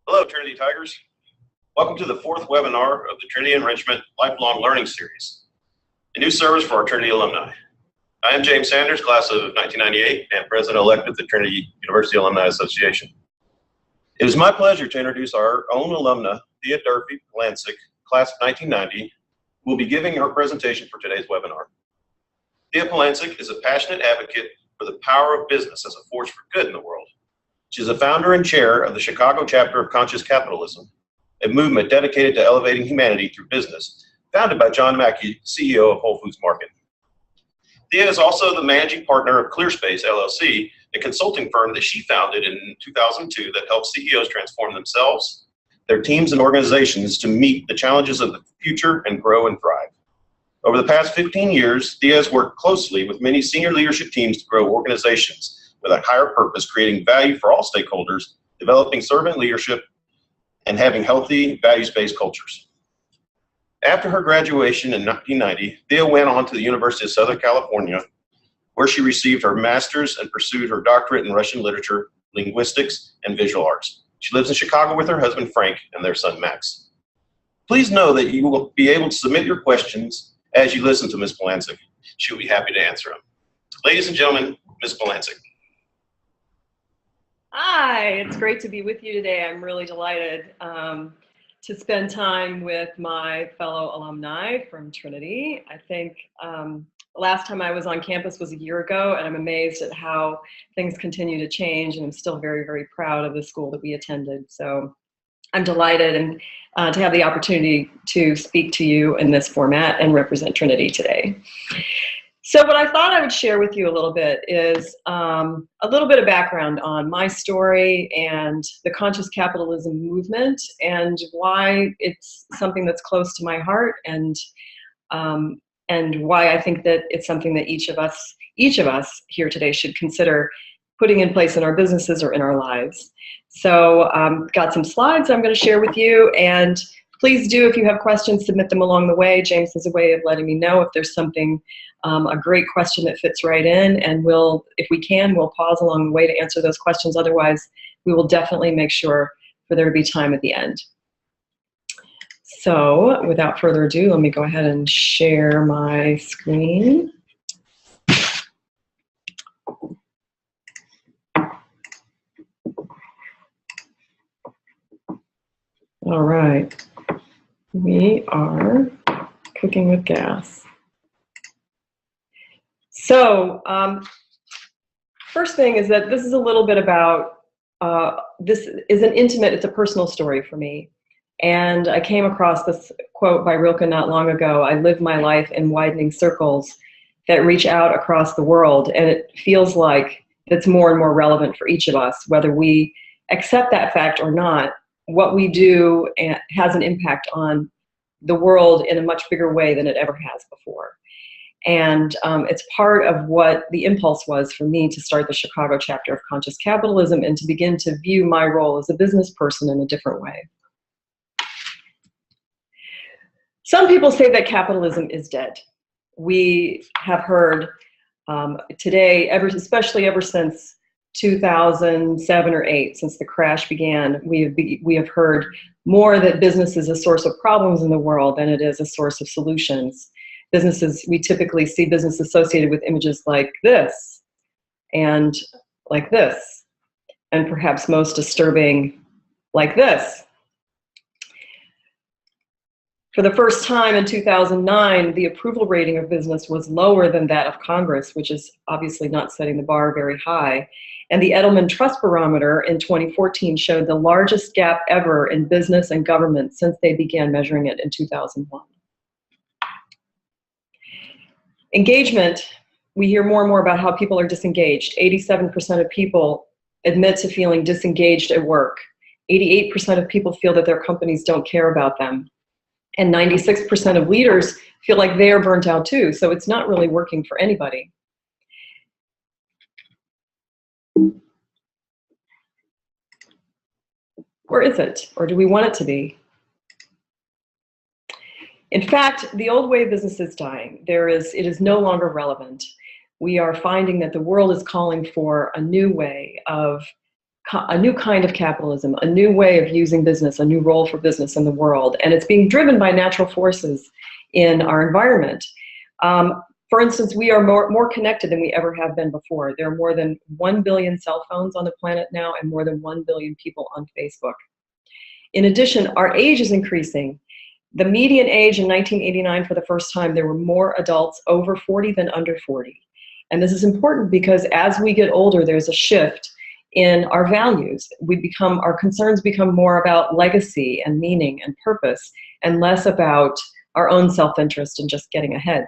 Hello, Trinity Tigers. Welcome to the fourth webinar of the Trinity Enrichment Lifelong Learning Series, a new service for our Trinity alumni. I am James Sanders, class of 1998, and President-elect of the Trinity University Alumni Association. It is my pleasure to introduce our own alumna, Thea Durfee, Polancic, class of 1990, who will be giving her presentation for today's webinar. Thea Polancic is a passionate advocate for the power of business as a force for good in the world. She is a founder and chair of the Chicago chapter of Conscious Capitalism, a movement dedicated to elevating humanity through business, founded by John Mackey, CEO of Whole Foods Market. Thea is also the managing partner of ClearSpace LLC, a consulting firm that she founded in 2002 that helps CEOs transform themselves, their teams and organizations to meet the challenges of the future and grow and thrive. Over the past 15 years, Thea has worked closely with many senior leadership teams to grow organizations with a higher purpose, creating value for all stakeholders, developing servant leadership, and having healthy, values-based cultures. After her graduation in 1990, Thea went on to the University of Southern California, where she received her master's and pursued her doctorate in Russian literature, linguistics, and visual arts. She lives in Chicago with her husband, Frank, and their son, Max. Please know that you will be able to submit your questions as you listen to Ms. Polancic. She'll be happy to answer them. Ladies and gentlemen, Ms. Polancic. Hi, it's great to be with you today. I'm really delighted to spend time with my fellow alumni from Trinity. I think the last time I was on campus was a year ago, and I'm amazed at how things continue to change, and I'm still very, very proud of the school that we attended. So I'm delighted and to have the opportunity to speak to you in this format and represent Trinity today. So what I thought I would share with you a little bit is a little bit of background on my story and the conscious capitalism movement and why it's something that's close to my heart, and why I think that it's something that each of us here today should consider putting in place in our businesses or in our lives. So got some slides I'm going to share with you, and please do, if you have questions, submit them along the way. James has a way of letting me know if there's something, a great question that fits right in, and if we can, we'll pause along the way to answer those questions. Otherwise, we will definitely make sure for there to be time at the end. So without further ado, let me go ahead and share my screen. All right, we are cooking with gas. So first thing is that this is a little bit about, this is an intimate, it's a personal story for me. And I came across this quote by Rilke not long ago: "I live my life in widening circles that reach out across the world." And it feels like it's more and more relevant for each of us, whether we accept that fact or not. What we do has an impact on the world in a much bigger way than it ever has before. And it's part of what the impulse was for me to start the Chicago chapter of Conscious Capitalism and to begin to view my role as a business person in a different way. Some people say that capitalism is dead. We have heard today, especially ever since 2007 or 8, since the crash began, we have heard more that business is a source of problems in the world than it is a source of solutions. Businesses, we typically see business associated with images like this, and like this, and perhaps most disturbing, like this. For the first time in 2009, the approval rating of business was lower than that of Congress, which is obviously not setting the bar very high. And the Edelman Trust Barometer in 2014 showed the largest gap ever in business and government since they began measuring it in 2001. Engagement, we hear more and more about how people are disengaged. 87% of people admit to feeling disengaged at work. 88% of people feel that their companies don't care about them. And 96% of leaders feel like they are burnt out too, so it's not really working for anybody. Or is it? Or do we want it to be? In fact, the old way of business is dying. It is no longer relevant. We are finding that the world is calling for a new way of a new kind of capitalism, a new way of using business, a new role for business in the world. And it's being driven by natural forces in our environment. For instance, we are more connected than we ever have been before. There are more than 1 billion cell phones on the planet now and more than 1 billion people on Facebook. In addition, our age is increasing. The median age in 1989, for the first time, there were more adults over 40 than under 40. And this is important because as we get older, there's a shift in our values. Our concerns become more about legacy and meaning and purpose and less about our own self-interest and just getting ahead.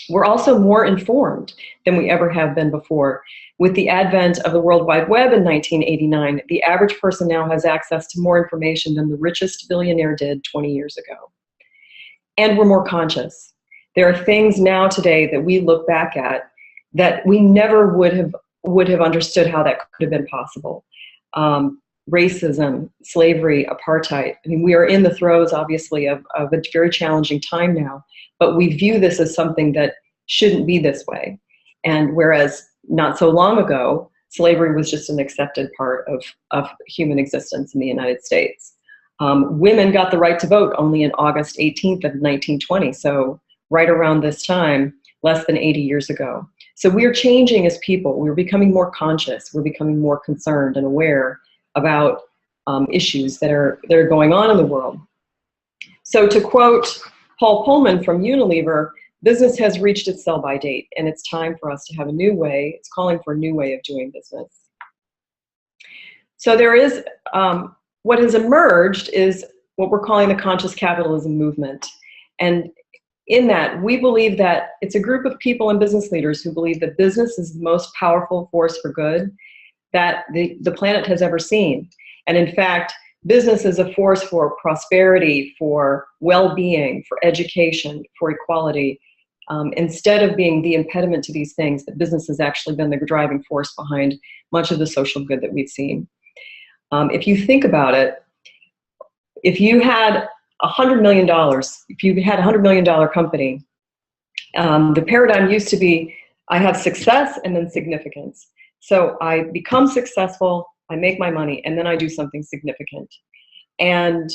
We're also more informed than we ever have been before. With the advent of the World Wide Web in 1989, the average person now has access to more information than the richest billionaire did 20 years ago. And we're more conscious. There are things now today that we look back at that we never would have understood how that could have been possible. Racism, slavery, apartheid. I mean, we are in the throes, obviously, of a very challenging time now, but we view this as something that shouldn't be this way. And whereas not so long ago, slavery was just an accepted part of human existence in the United States. Women got the right to vote only in August 18th of 1920, so right around this time, less than 80 years ago. So we're changing as people. We're becoming more conscious. We're becoming more concerned and aware about issues that are going on in the world. So to quote Paul Pullman from Unilever, business has reached its sell-by date, and it's time for us to have a new way. It's calling for a new way of doing business. So there is, what has emerged is what we're calling the conscious capitalism movement. And in that, we believe that it's a group of people and business leaders who believe that business is the most powerful force for good that the planet has ever seen. And in fact, business is a force for prosperity, for well-being, for education, for equality. Instead of being the impediment to these things, that business has actually been the driving force behind much of the social good that we've seen. If you think about it, if you had $100 million, if you had a $100 million company, the paradigm used to be, I have success and then significance. So I become successful, I make my money, and then I do something significant. And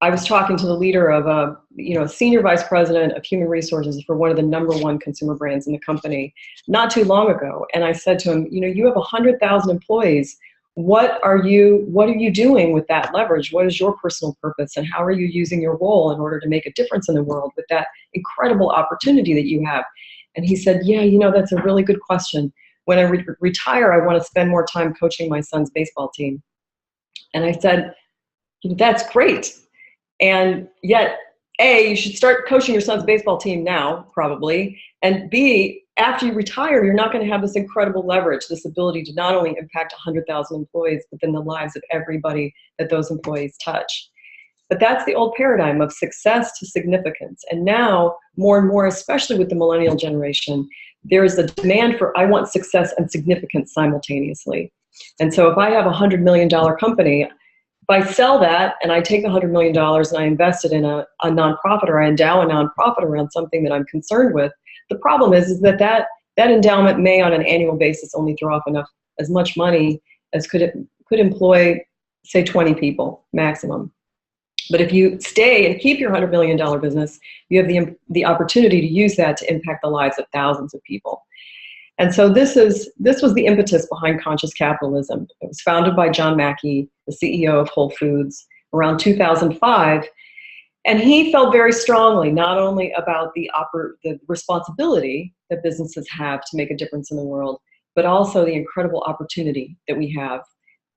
I was talking to the leader of a senior vice president of human resources for one of the #1 consumer brands in the company not too long ago. And I said to him, you have 100,000 employees. What are you doing with that leverage? What is your personal purpose? And how are you using your role in order to make a difference in the world with that incredible opportunity that you have? And he said, yeah, that's a really good question. When I retire, I want to spend more time coaching my son's baseball team. And I said, that's great. And yet, A, you should start coaching your son's baseball team now, probably. And B, after you retire, you're not going to have this incredible leverage, this ability to not only impact 100,000 employees, but then the lives of everybody that those employees touch. But that's the old paradigm of success to significance. And now, more and more, especially with the millennial generation, there is a demand for, I want success and significance simultaneously. And so if I have a $100 million company, if I sell that and I take the $100 million and I invest it in a nonprofit, or I endow a nonprofit around something that I'm concerned with, the problem is that endowment may on an annual basis only throw off as much money as could employ, say, 20 people maximum. But if you stay and keep your $100 million business, you have the opportunity to use that to impact the lives of thousands of people. And so this was the impetus behind conscious capitalism. It was founded by John Mackey, the CEO of Whole Foods, around 2005. And he felt very strongly not only about the responsibility that businesses have to make a difference in the world, but also the incredible opportunity that we have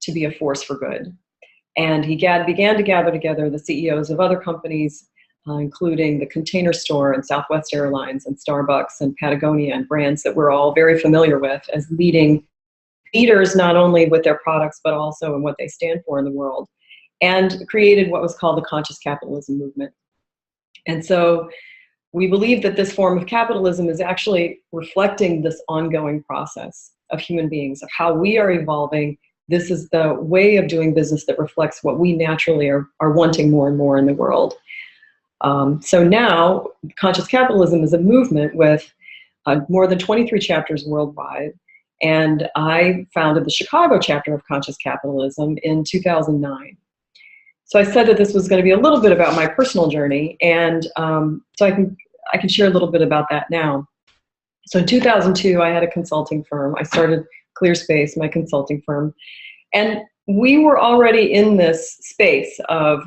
to be a force for good. And he began to gather together the CEOs of other companies, including the Container Store and Southwest Airlines and Starbucks and Patagonia, and brands that we're all very familiar with as leaders, not only with their products, but also in what they stand for in the world, and created what was called the conscious capitalism movement. And so we believe that this form of capitalism is actually reflecting this ongoing process of human beings, of how we are evolving. This is the way of doing business that reflects what we naturally are wanting more and more in the world. So now, conscious capitalism is a movement with more than 23 chapters worldwide, And I founded the Chicago chapter of Conscious Capitalism in 2009. So I said that this was going to be a little bit about my personal journey, and so I can share a little bit about that now. So in 2002, I had a consulting firm. I started ClearSpace, my consulting firm, and we were already in this space of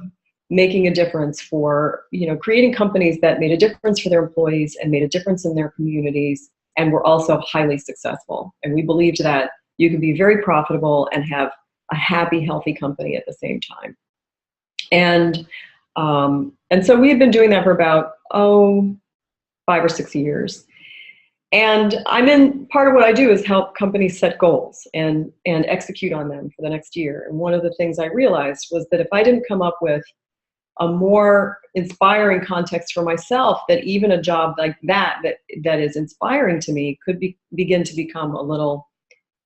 making a difference for, creating companies that made a difference for their employees and made a difference in their communities, and were also highly successful. And we believed that you could be very profitable and have a happy, healthy company at the same time. And so we had been doing that for about 5 or 6 years. And part of what I do is help companies set goals and execute on them for the next year. And one of the things I realized was that if I didn't come up with a more inspiring context for myself, that even a job like that is inspiring to me could begin to become a little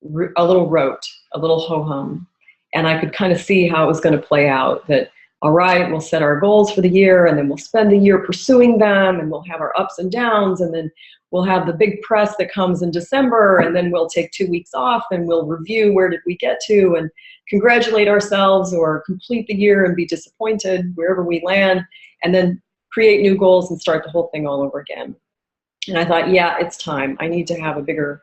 rote, a little ho-hum. And I could kind of see how it was going to play out, that all right, we'll set our goals for the year, and then we'll spend the year pursuing them, and we'll have our ups and downs, and then we'll have the big press that comes in December, and then we'll take 2 weeks off, and we'll review where did we get to, and congratulate ourselves, or complete the year and be disappointed wherever we land, and then create new goals and start the whole thing all over again. And I thought, yeah, it's time. I need to have a bigger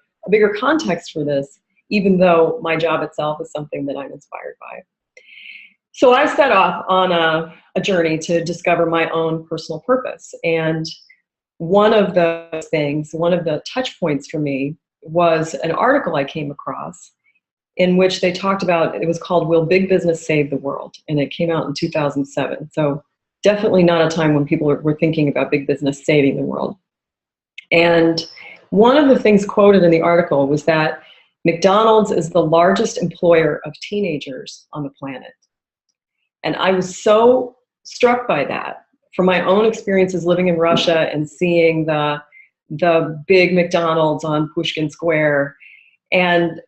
context for this, even though my job itself is something that I'm inspired by. So I set off on a journey to discover my own personal purpose. And one of the touch points for me was an article I came across in which they talked about, it was called Will Big Business Save the World? And it came out in 2007. So definitely not a time when people were thinking about big business saving the world. And one of the things quoted in the article was that McDonald's is the largest employer of teenagers on the planet. And I was so struck by that from my own experiences living in Russia and seeing the big McDonald's on Pushkin Square. And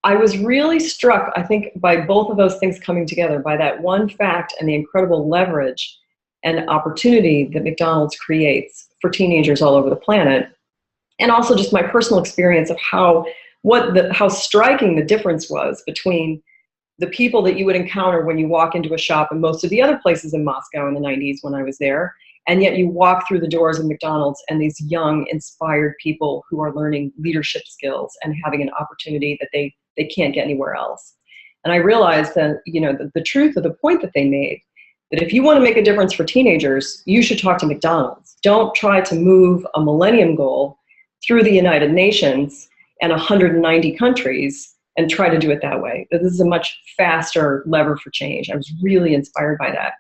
I was really struck, I think, by both of those things coming together, by that one fact and the incredible leverage and opportunity that McDonald's creates for teenagers all over the planet. And also just my personal experience of how striking the difference was between the people that you would encounter when you walk into a shop in most of the other places in Moscow in the 90s when I was there, and yet you walk through the doors of McDonald's and these young, inspired people who are learning leadership skills and having an opportunity that they can't get anywhere else. And I realized that, the truth of the point that they made, that if you want to make a difference for teenagers, you should talk to McDonald's. Don't try to move a millennium goal through the United Nations and 190 countries and try to do it that way. This is a much faster lever for change. I was really inspired by that.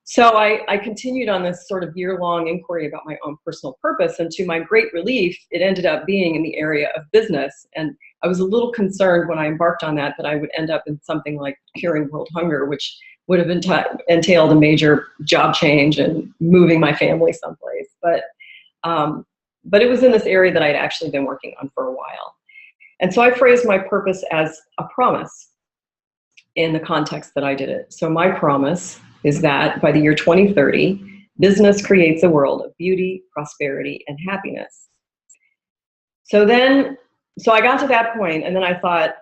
So I continued on this sort of year-long inquiry about my own personal purpose, and to my great relief, it ended up being in the area of business. And I was a little concerned when I embarked on that I would end up in something like curing world hunger, which would have entailed a major job change and moving my family someplace. But it was in this area that I'd actually been working on for a while. And so I phrased my purpose as a promise in the context that I did it. So my promise is that by the year 2030, business creates a world of beauty, prosperity, and happiness. So I got to that point, and then I thought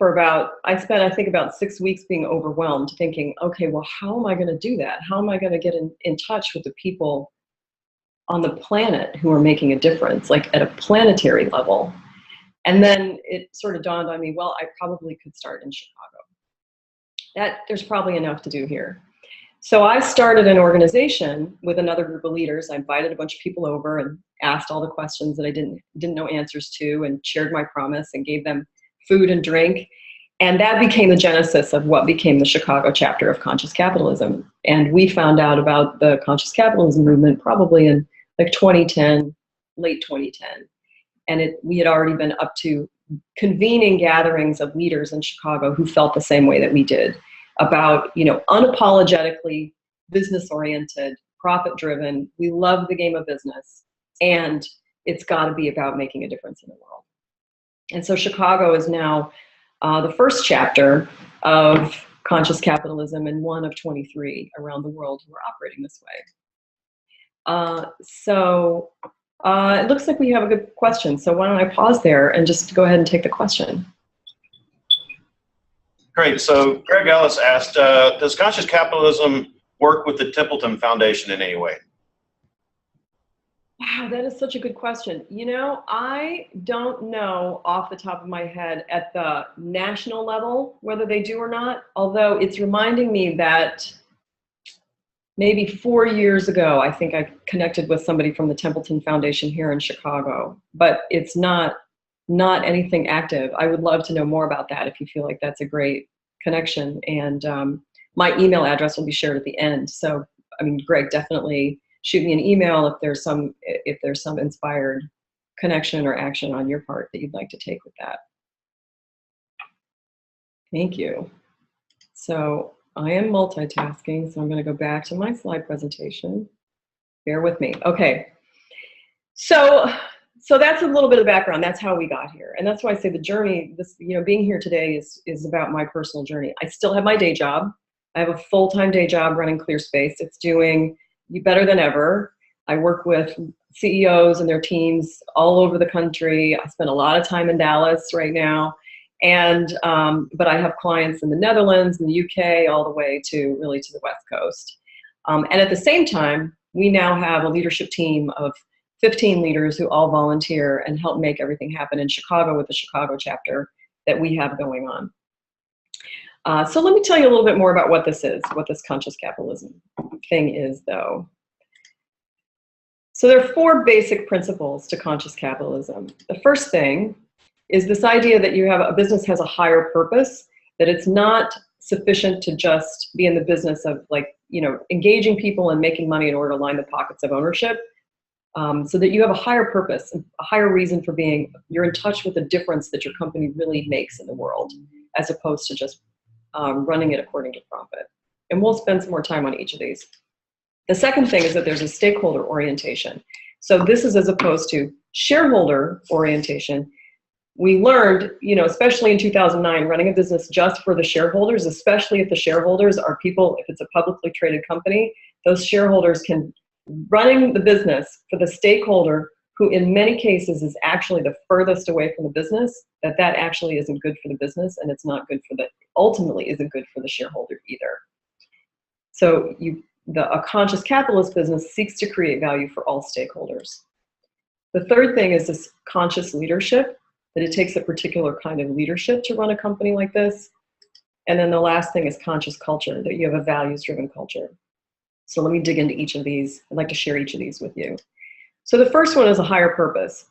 I spent, I think, about 6 weeks being overwhelmed, thinking, okay, well, how am I going to do that? How am I going to get in touch with the people on the planet who are making a difference, like at a planetary level? And then it sort of dawned on me, well, I probably could start in Chicago. There's probably enough to do here. So I started an organization with another group of leaders. I invited a bunch of people over and asked all the questions that I didn't know answers to, and shared my promise and gave them food and drink. And that became the genesis of what became the Chicago chapter of Conscious Capitalism. And we found out about the Conscious Capitalism movement probably in like 2010, late 2010. And we had already been up to convening gatherings of leaders in Chicago who felt the same way that we did, about, unapologetically business-oriented, profit-driven. We love the game of business, and it's got to be about making a difference in the world. And so Chicago is now the first chapter of Conscious Capitalism, and one of 23 around the world who are operating this way. So It looks like we have a good question, so why don't I pause there and just go ahead and take the question. Great. So Greg Ellis asked, does conscious capitalism work with the Templeton Foundation in any way? Wow, that is such a good question. You know, I don't know off the top of my head at the national level whether they do or not, although it's reminding me that maybe 4 years ago, I think I connected with somebody from the Templeton Foundation here in Chicago, but it's not anything active. I would love to know more about that if you feel like that's a great connection. And my email address will be shared at the end. So, I mean, Greg, definitely shoot me an email if there's some inspired connection or action on your part that you'd like to take with that. Thank you. So I am multitasking, so I'm going to go back to my slide presentation. Bear with me. Okay. So that's a little bit of background. That's how we got here. And that's why I say the journey, this, you know, being here today is about my personal journey. I still have my day job. I have a full-time day job running ClearSpace. It's doing better than ever. I work with CEOs and their teams all over the country. I spend a lot of time in Dallas right now. And, but I have clients in the Netherlands, in the UK, all the way to really to the West Coast. And at the same time, we now have a leadership team of 15 leaders who all volunteer and help make everything happen in Chicago with the Chicago chapter that we have going on. So let me tell you a little bit more about what this is, what this conscious capitalism thing is, though. So there are 4 basic principles to conscious capitalism. The first thing is this idea that you have a business has a higher purpose, that it's not sufficient to just be in the business of, like, you know, engaging people and making money in order to line the pockets of ownership. So that you have a higher purpose, a higher reason for being. You're in touch with the difference that your company really makes in the world, as opposed to just running it according to profit. And we'll spend some more time on each of these. The second thing is that there's a stakeholder orientation. So this is as opposed to shareholder orientation. We learned, you know, especially in 2009, running a business just for the shareholders, especially if the shareholders are people, if it's a publicly traded company, those shareholders can, running the business for the stakeholder, who in many cases is actually the furthest away from the business, that actually isn't good for the business, and it's not good for the, ultimately isn't good for the shareholder either. So a conscious capitalist business seeks to create value for all stakeholders. The third thing is this conscious leadership, that it takes a particular kind of leadership to run a company like this. And then the last thing is conscious culture, that you have a values-driven culture. So let me dig into each of these. I'd like to share each of these with you. So the first one is a higher purpose.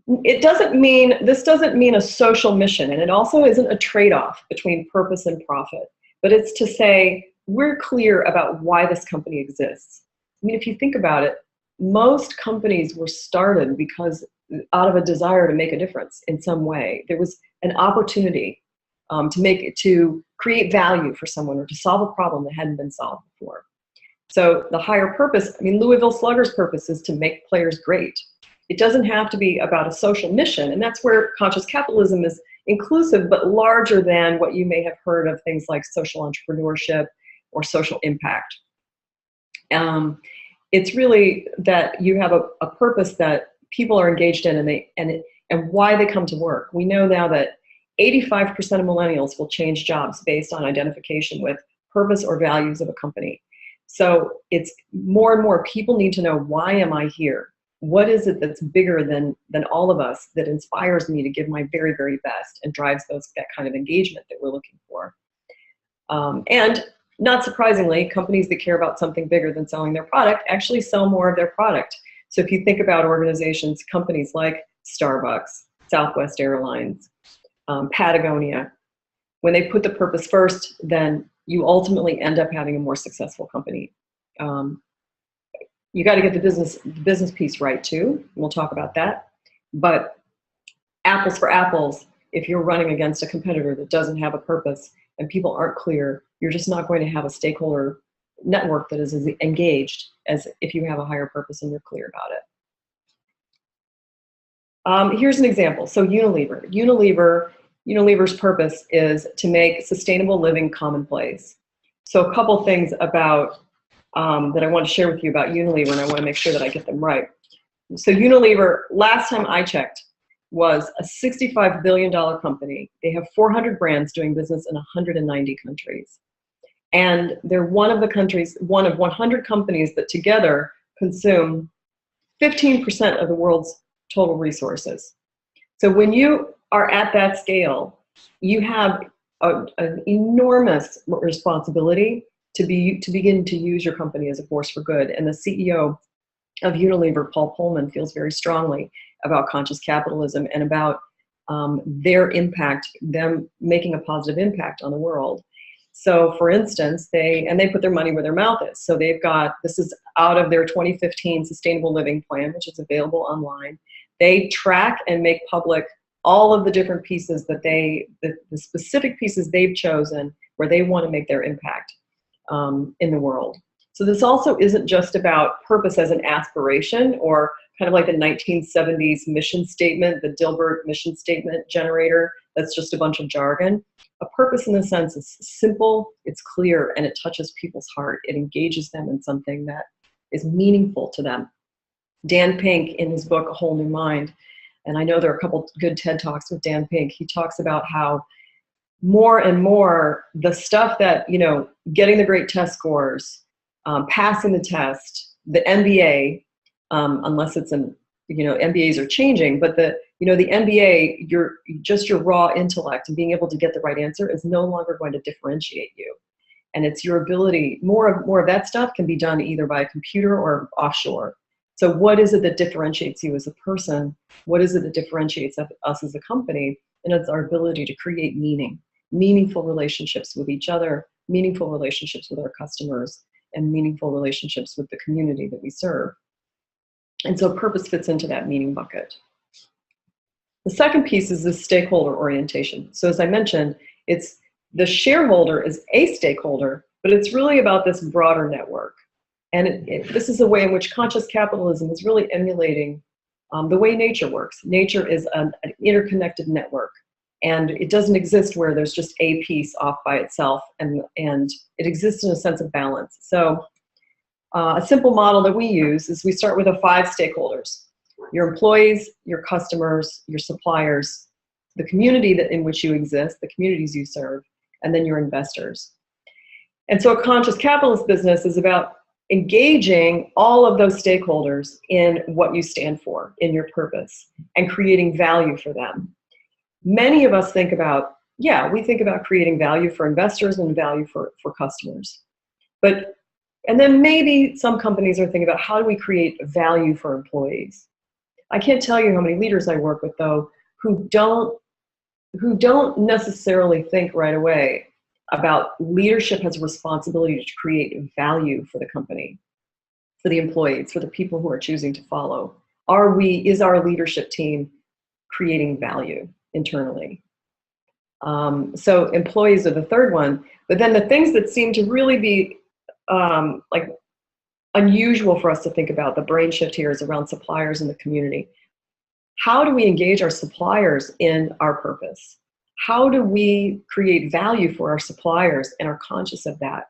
This doesn't mean a social mission, and it also isn't a trade-off between purpose and profit, but it's to say, we're clear about why this company exists. I mean, if you think about it, most companies were started because out of a desire to make a difference in some way. There was an opportunity to create value for someone or to solve a problem that hadn't been solved before. So the higher purpose, I mean, Louisville Slugger's purpose is to make players great. It doesn't have to be about a social mission, and that's where conscious capitalism is inclusive, but larger than what you may have heard of things like social entrepreneurship or social impact. It's really that you have a purpose that people are engaged in, and why they come to work. We know now that 85% of millennials will change jobs based on identification with purpose or values of a company. So it's more and more people need to know, why am I here? What is it that's bigger than all of us that inspires me to give my very, very best and drives that kind of engagement that we're looking for? And not surprisingly, companies that care about something bigger than selling their product actually sell more of their product. So if you think about organizations, companies like Starbucks, Southwest Airlines, Patagonia, when they put the purpose first, then you ultimately end up having a more successful company. You got to get the business piece right too. We'll talk about that. But apples for apples, if you're running against a competitor that doesn't have a purpose and people aren't clear, you're just not going to have a stakeholder network that is as engaged as if you have a higher purpose and you're clear about it. Here's an example. So Unilever's purpose is to make sustainable living commonplace. So a couple things about that I want to share with you about Unilever, and I want to make sure that I get them right. So Unilever, last time I checked, was a $65 billion company. They have 400 brands doing business in 190 countries. And they're one of 100 companies that together consume 15% of the world's total resources. So when you are at that scale, you have an enormous responsibility to begin to use your company as a force for good. And the CEO of Unilever, Paul Pullman, feels very strongly about conscious capitalism and about their impact, them making a positive impact on the world. So for instance, they put their money where their mouth is. So they've got, this is out of their 2015 Sustainable Living Plan, which is available online. They track and make public all of the different pieces that the specific pieces they've chosen where they want to make their impact in the world. So this also isn't just about purpose as an aspiration or kind of like the 1970s mission statement, the Dilbert mission statement generator. That's just a bunch of jargon. A purpose in the sense is simple, it's clear, and it touches people's heart. It engages them in something that is meaningful to them. Dan Pink, in his book, A Whole New Mind, and I know there are a couple good TED Talks with Dan Pink, he talks about how more and more the stuff that, getting the great test scores, passing the test, the MBA, unless it's MBAs are changing, but the MBA, your raw intellect and being able to get the right answer is no longer going to differentiate you. And it's your ability, more of that stuff can be done either by a computer or offshore. So what is it that differentiates you as a person? What is it that differentiates us as a company? And it's our ability to create meaningful relationships with each other, meaningful relationships with our customers, and meaningful relationships with the community that we serve. And so purpose fits into that meaning bucket. The second piece is this stakeholder orientation. So as I mentioned, it's the shareholder is a stakeholder, but it's really about this broader network. And this is a way in which conscious capitalism is really emulating the way nature works. Nature is an interconnected network, and it doesn't exist where there's just a piece off by itself, and it exists in a sense of balance. So a simple model that we use is we start with the 5 stakeholders: your employees, your customers, your suppliers, the community in which you exist, the communities you serve, and then your investors. And so a conscious capitalist business is about engaging all of those stakeholders in what you stand for, in your purpose, and creating value for them. Many of us think about, we think about creating value for investors and value for customers. And then maybe some companies are thinking about, how do we create value for employees? I can't tell you how many leaders I work with, though, who don't necessarily think right away about leadership has a responsibility to create value for the company, for the employees, for the people who are choosing to follow. Is our leadership team creating value internally? So employees are the third one, but then the things that seem to really be like unusual for us to think about, the brain shift here, is around suppliers and the community. How do we engage our suppliers in our purpose? How do we create value for our suppliers and are conscious of that?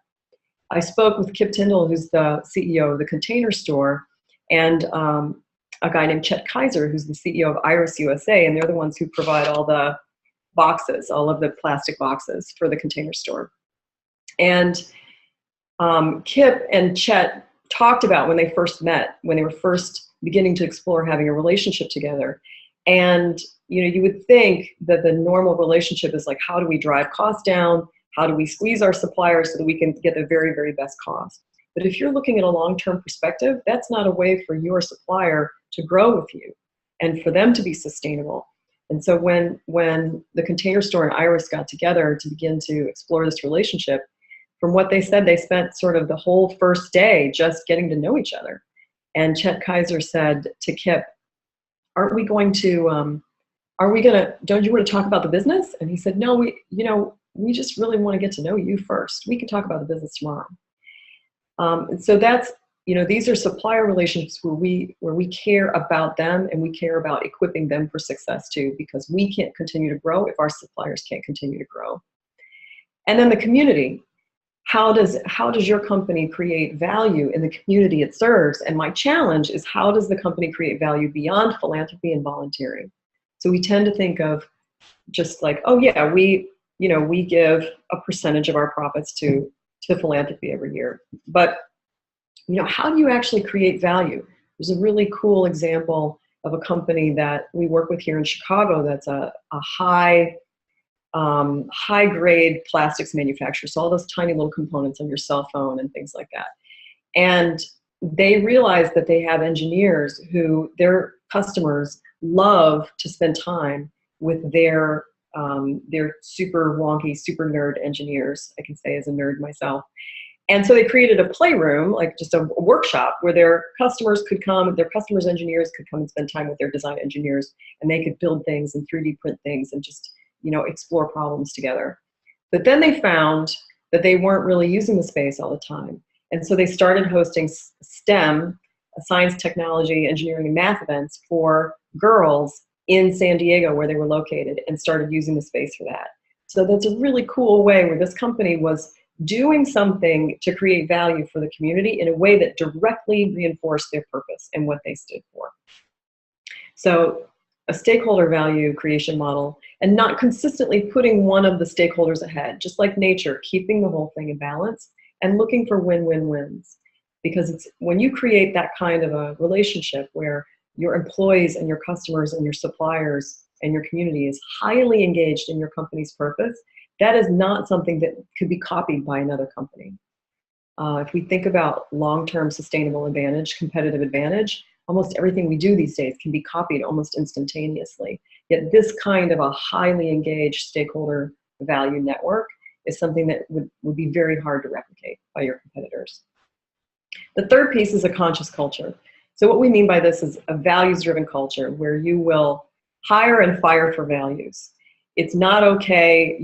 I spoke with Kip Tyndall, who's the CEO of the Container Store, and a guy named Chet Kaiser, who's the CEO of Iris USA, and they're the ones who provide all the boxes, all of the plastic boxes for the Container Store. And Kip and Chet talked about when they first met, when they were first beginning to explore having a relationship together. And you would think that the normal relationship is like, how do we drive costs down? How do we squeeze our suppliers so that we can get the very, very best cost? But if you're looking at a long-term perspective, that's not a way for your supplier to grow with you and for them to be sustainable. And so when the Container Store and Iris got together to begin to explore this relationship, from what they said, they spent sort of the whole first day just getting to know each other. And Chet Kaiser said to Kip, don't you want to talk about the business? And he said, no, we just really want to get to know you first. We can talk about the business tomorrow. And so that's, these are supplier relationships where we care about them and we care about equipping them for success too, because we can't continue to grow if our suppliers can't continue to grow. And then the community. how does your company create value in the community it serves? And my challenge is, how does the company create value beyond philanthropy and volunteering? So we tend to think of just like, oh yeah, we give a percentage of our profits to philanthropy every year. But how do you actually create value? There's a really cool example of a company that we work with here in Chicago that's a high grade plastics manufacturer. So all those tiny little components on your cell phone and things like that. And they realize that they have engineers who their customers love to spend time with their super wonky, super nerd engineers. I can say as a nerd myself. And so they created a playroom, like just a workshop where their customers engineers could come and spend time with their design engineers, and they could build things and 3D print things and just, explore problems together. But then they found that they weren't really using the space all the time. And so they started hosting STEM, science, technology, engineering, and math events for girls in San Diego where they were located, and started using the space for that. So that's a really cool way where this company was doing something to create value for the community in a way that directly reinforced their purpose and what they stood for. So a stakeholder value creation model, and not consistently putting one of the stakeholders ahead, just like nature, keeping the whole thing in balance and looking for win-win-wins. Because it's when you create that kind of a relationship where your employees and your customers and your suppliers and your community is highly engaged in your company's purpose, that is not something that could be copied by another company. If we think about long-term sustainable advantage, competitive advantage, almost everything we do these days can be copied almost instantaneously. Yet this kind of a highly engaged stakeholder value network is something that would be very hard to replicate by your competitors. The third piece is a conscious culture. So what we mean by this is a values-driven culture where you will hire and fire for values. It's not okay,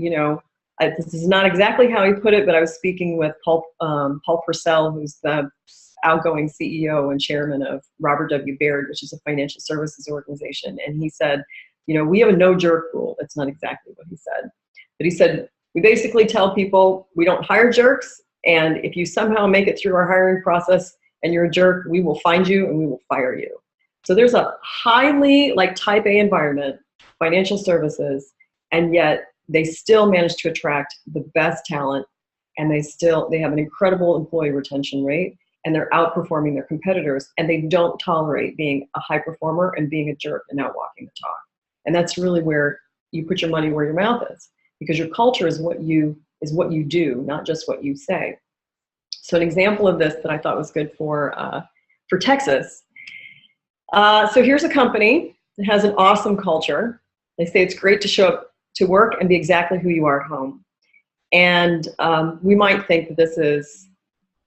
this is not exactly how he put it, but I was speaking with Paul Purcell, who's the outgoing CEO and chairman of Robert W. Baird, which is a financial services organization. And he said, we have a no jerk rule. That's not exactly what he said. But he said, we basically tell people we don't hire jerks. And if you somehow make it through our hiring process and you're a jerk, we will find you and we will fire you. So there's a highly type A environment, financial services, and yet they still manage to attract the best talent, and they have an incredible employee retention rate, and they're outperforming their competitors, and they don't tolerate being a high performer and being a jerk and not walking the talk. And that's really where you put your money where your mouth is, because your culture is what you do, not just what you say. So an example of this that I thought was good for Texas. So here's a company that has an awesome culture. They say it's great to show up to work and be exactly who you are at home. And we might think that this is,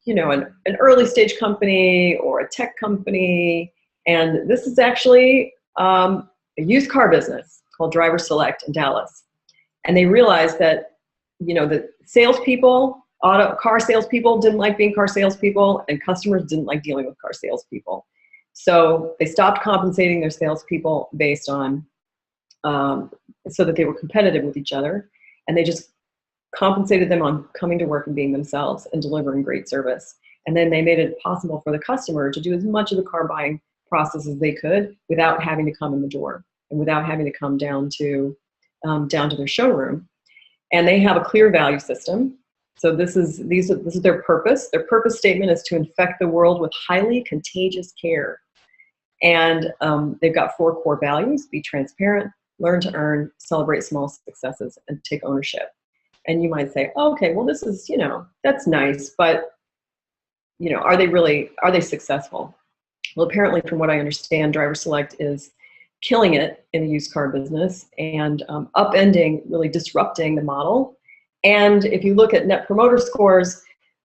an early stage company or a tech company. And this is actually a used car business called Driver Select in Dallas. And they realized that, the salespeople, car salespeople didn't like being car salespeople, and customers didn't like dealing with car salespeople. So they stopped compensating their salespeople based on, so that they were competitive with each other, and they just compensated them on coming to work and being themselves and delivering great service. And then they made it possible for the customer to do as much of the car buying process as they could without having to come in the door and without having to come down to their showroom. And they have a clear value system. So this is their purpose. Their purpose statement is to infect the world with highly contagious care. And they've got 4 core values: be transparent, learn to earn, celebrate small successes, and take ownership. And you might say, oh, okay, well, this is, that's nice, but, are they successful? Well, apparently, from what I understand, Driver Select is killing it in the used car business and upending, really disrupting the model. And if you look at net promoter scores,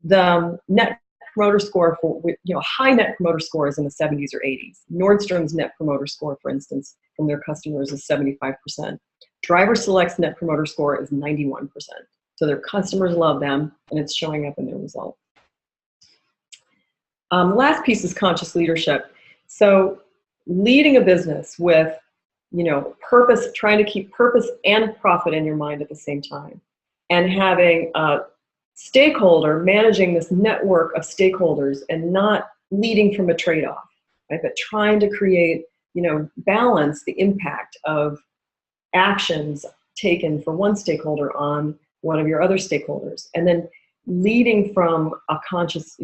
the net promoter score for, high net promoter score is in the 70s or 80s. Nordstrom's net promoter score, for instance, from their customers is 75%. Driver Select's net promoter score is 91%. So their customers love them, and it's showing up in their results. The last piece is conscious leadership. So leading a business with, purpose, trying to keep purpose and profit in your mind at the same time, and having stakeholder, managing this network of stakeholders and not leading from a trade-off, right? But trying to create, balance the impact of actions taken for one stakeholder on one of your other stakeholders. And then leading from a conscious,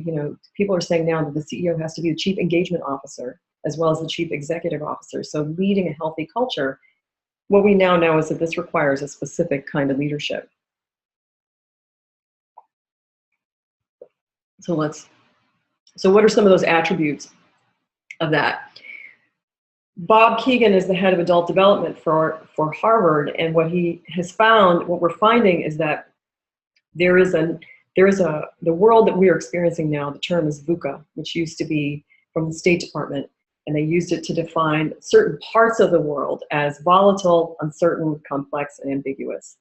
people are saying now that the CEO has to be the chief engagement officer as well as the chief executive officer. So leading a healthy culture, what we now know is that this requires a specific kind of leadership. So what are some of those attributes of that? Bob Keegan is the head of adult development for Harvard, and what we're finding is that the world that we are experiencing now, the term is VUCA, which used to be from the State Department, and they used it to define certain parts of the world as volatile, uncertain, complex, and ambiguous.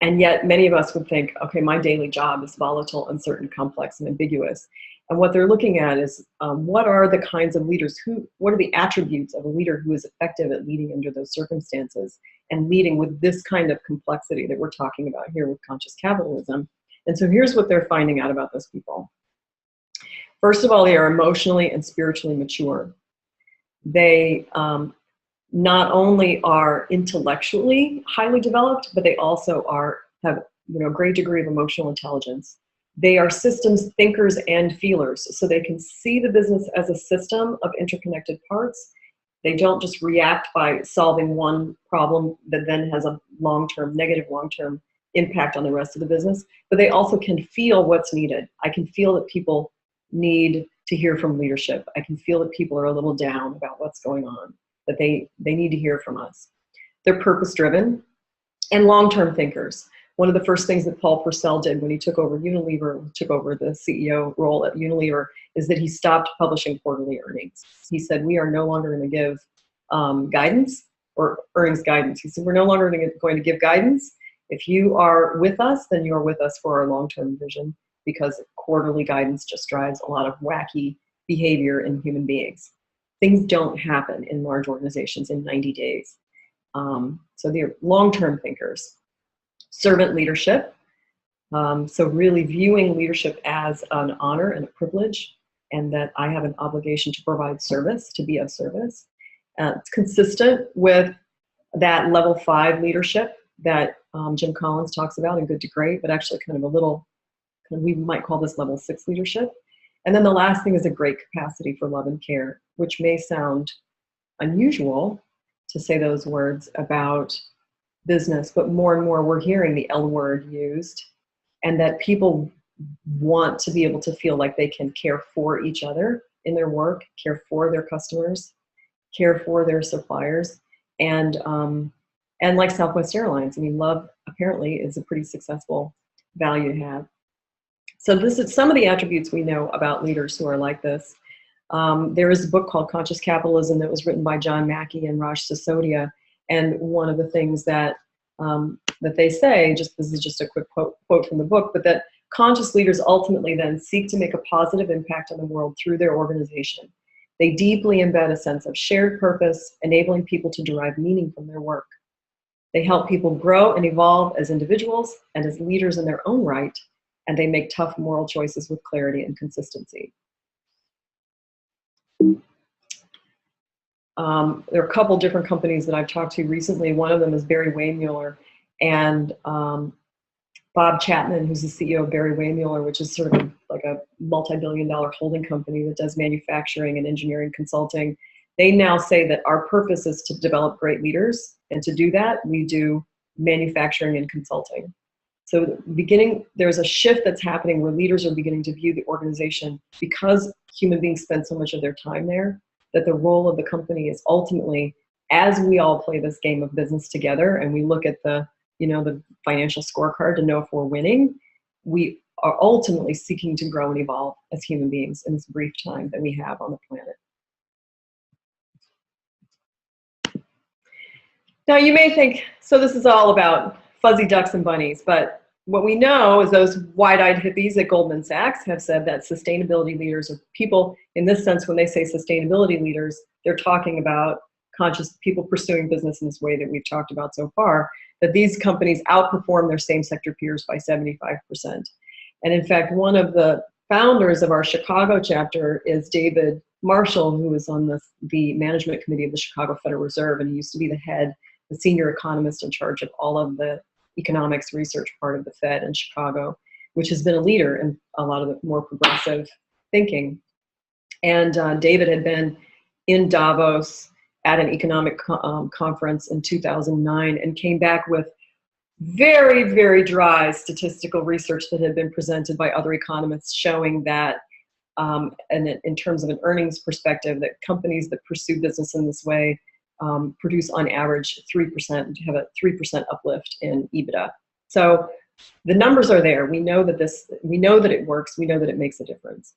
And yet many of us would think, okay, my daily job is volatile, uncertain, complex, and ambiguous. And what they're looking at is what are the kinds of leaders, what are the attributes of a leader who is effective at leading under those circumstances and leading with this kind of complexity that we're talking about here with conscious capitalism. And so here's what they're finding out about those people. First of all, they are emotionally and spiritually mature. They not only are intellectually highly developed, but they also have a great degree of emotional intelligence. They are systems thinkers and feelers, so they can see the business as a system of interconnected parts. They don't just react by solving one problem that then has a negative long-term impact on the rest of the business, but they also can feel what's needed. I can feel that people need to hear from leadership. I can feel that people are a little down about what's going on, that they need to hear from us. They're purpose-driven and long-term thinkers. One of the first things that Paul Purcell did when he took over Unilever, took over the CEO role at Unilever, is that he stopped publishing quarterly earnings. He said, we are no longer going to give guidance or earnings guidance. He said, we're no longer going to give guidance. If you are with us, then you are with us for our long-term vision, because quarterly guidance just drives a lot of wacky behavior in human beings. Things don't happen in large organizations in 90 days. So they're long-term thinkers. Servant leadership. So really viewing leadership as an honor and a privilege, and that I have an obligation to provide service, to be of service. It's consistent with that level 5 leadership that Jim Collins talks about in Good to Great, but actually we might call this level 6 leadership. And then the last thing is a great capacity for love and care, which may sound unusual to say those words about business, but more and more we're hearing the L word used, and that people want to be able to feel like they can care for each other in their work, care for their customers, care for their suppliers, and like Southwest Airlines. I mean, love apparently is a pretty successful value to have. So this is some of the attributes we know about leaders who are like this. There is a book called Conscious Capitalism that was written by John Mackey and Raj Sisodia. And one of the things that they say, this is just a quick quote from the book, but that conscious leaders ultimately then seek to make a positive impact on the world through their organization. They deeply embed a sense of shared purpose, enabling people to derive meaning from their work. They help people grow and evolve as individuals and as leaders in their own right, and they make tough moral choices with clarity and consistency. There are a couple different companies that I've talked to recently. One of them is Barry Wehmuller, and Bob Chapman, who's the CEO of Barry Wehmuller, which is sort of like a multi-billion-dollar holding company that does manufacturing and engineering consulting. They now say that our purpose is to develop great leaders, and to do that, we do manufacturing and consulting. So there's a shift that's happening where leaders are beginning to view the organization, because human beings spend so much of their time there, that the role of the company is ultimately, as we all play this game of business together and we look at the financial scorecard to know if we're winning, we are ultimately seeking to grow and evolve as human beings in this brief time that we have on the planet. Now you may think, so this is all about fuzzy ducks and bunnies, but what we know is those wide-eyed hippies at Goldman Sachs have said that sustainability leaders are people, in this sense, when they say sustainability leaders, they're talking about conscious people pursuing business in this way that we've talked about so far. that these companies outperform their same sector peers by 75%. And in fact, one of the founders of our Chicago chapter is David Marshall, who is on the management committee of the Chicago Federal Reserve, and he used to be the senior economist in charge of all of the economics research part of the Fed in Chicago, which has been a leader in a lot of the more progressive thinking. And David had been in Davos at an economic conference in 2009 and came back with very, very dry statistical research that had been presented by other economists showing that, and in terms of an earnings perspective, that companies that pursue business in this way produce on average 3%, have a 3% uplift in EBITDA. So the numbers are there. We know that it works. We know that it makes a difference.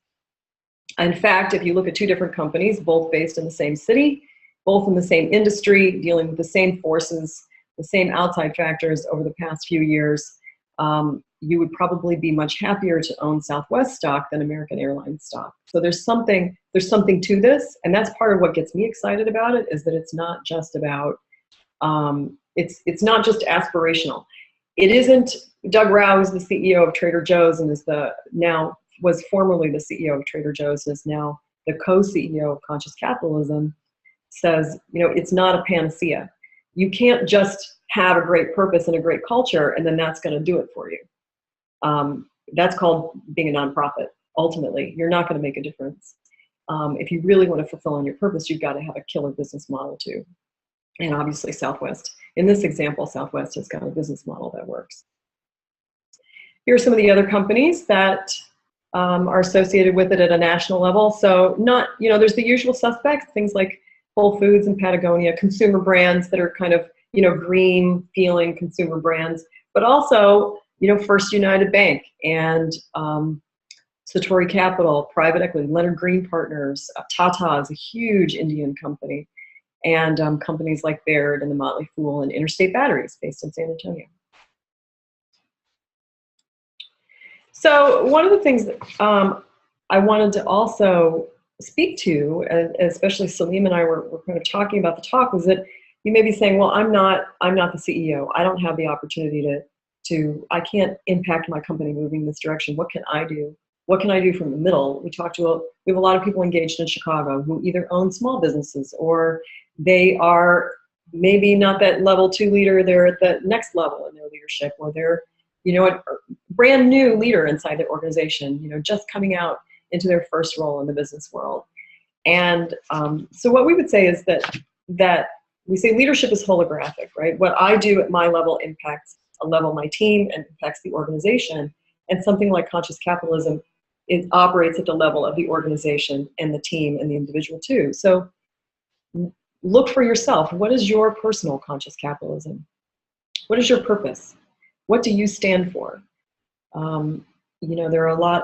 In fact, if you look at two different companies, both based in the same city, both in the same industry, dealing with the same forces, the same outside factors over the past few years, you would probably be much happier to own Southwest stock than American Airlines stock. So there's something to this, and that's part of what gets me excited about it, is that it's not just about, it's not just aspirational. It isn't. Doug Rao is the CEO of Trader Joe's and was formerly the CEO of Trader Joe's and is now the co-CEO of Conscious Capitalism, says, it's not a panacea. You can't just have a great purpose and a great culture and then that's going to do it for you. That's called being a nonprofit. Ultimately, you're not going to make a difference. If you really want to fulfill on your purpose, you've got to have a killer business model too. And obviously Southwest, in this example, Southwest has got a business model that works. Here are some of the other companies that are associated with it at a national level. So there's the usual suspects, things like Whole Foods and Patagonia, consumer brands that are kind of, green feeling consumer brands, but also, First United Bank and Satori Capital, private equity, Leonard Green Partners, Tata is a huge Indian company, and companies like Baird and the Motley Fool and Interstate Batteries based in San Antonio. So one of the things that I wanted to also speak to, especially Salim and I were kind of talking about the talk, was that you may be saying, well, I'm not the CEO. I don't have the opportunity I can't impact my company moving in this direction. What can I do? What can I do from the middle? We have a lot of people engaged in Chicago who either own small businesses or they are maybe not that level 2 leader, they're at the next level in their leadership, or they're, a brand new leader inside their organization, just coming out into their first role in the business world. And so what we would say is that we say leadership is holographic, right? What I do at my level impacts a level my team and impacts the organization. And something like Conscious Capitalism, it operates at the level of the organization and the team and the individual too. So look for yourself. What is your personal conscious capitalism? What is your purpose? What do you stand for?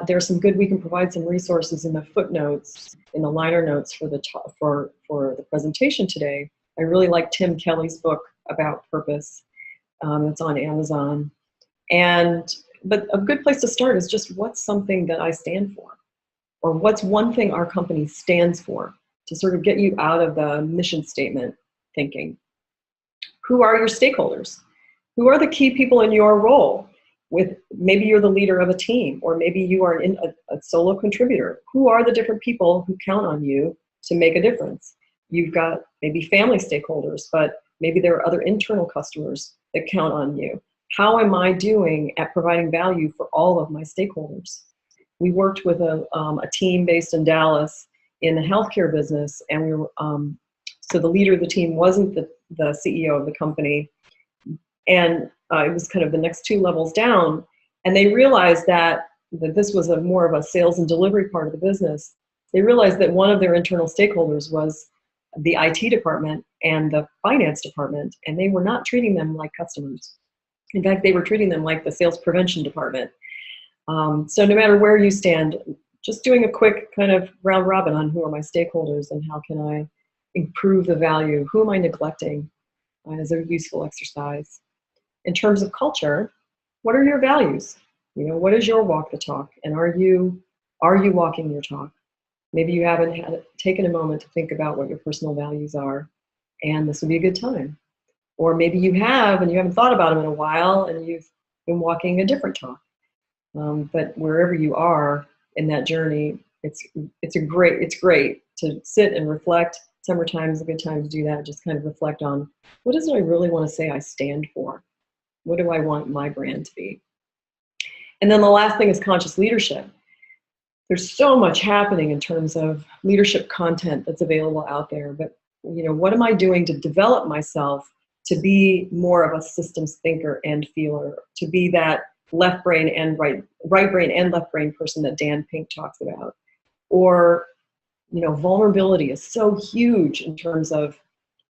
There's some good, we can provide some resources in the footnotes, in the liner notes for the presentation today. I really like Tim Kelly's book about purpose. It's on Amazon. But a good place to start is just what's something that I stand for? Or what's one thing our company stands for, to sort of get you out of the mission statement thinking. Who are your stakeholders? Who are the key people in your role? Maybe you're the leader of a team, or maybe you are a solo contributor. Who are the different people who count on you to make a difference? You've got maybe family stakeholders, but maybe there are other internal customers that count on you. How am I doing at providing value for all of my stakeholders? We worked with a team based in Dallas in the healthcare business, and so the leader of the team wasn't the CEO of the company, and it was kind of the next 2 levels down, and they realized that this was more of a sales and delivery part of the business. They realized that one of their internal stakeholders was the IT department and the finance department, and they were not treating them like customers. In fact, they were treating them like the sales prevention department. So no matter where you stand, just doing a quick kind of round robin on who are my stakeholders and how can I improve the value, who am I neglecting, is a useful exercise. In terms of culture, what are your values? What is your walk the talk? And are you walking your talk? Maybe you haven't taken a moment to think about what your personal values are, and this would be a good time. Or maybe you have and you haven't thought about them in a while and you've been walking a different talk. But wherever you are in that journey, it's great to sit and reflect. Summertime is a good time to do that. Just kind of reflect on, what is it I really want to say I stand for? What do I want my brand to be? And then the last thing is conscious leadership. There's so much happening in terms of leadership content that's available out there. But what am I doing to develop myself to be more of a systems thinker and feeler, to be that left brain and right brain and left brain person that Dan Pink talks about? Or, vulnerability is so huge in terms of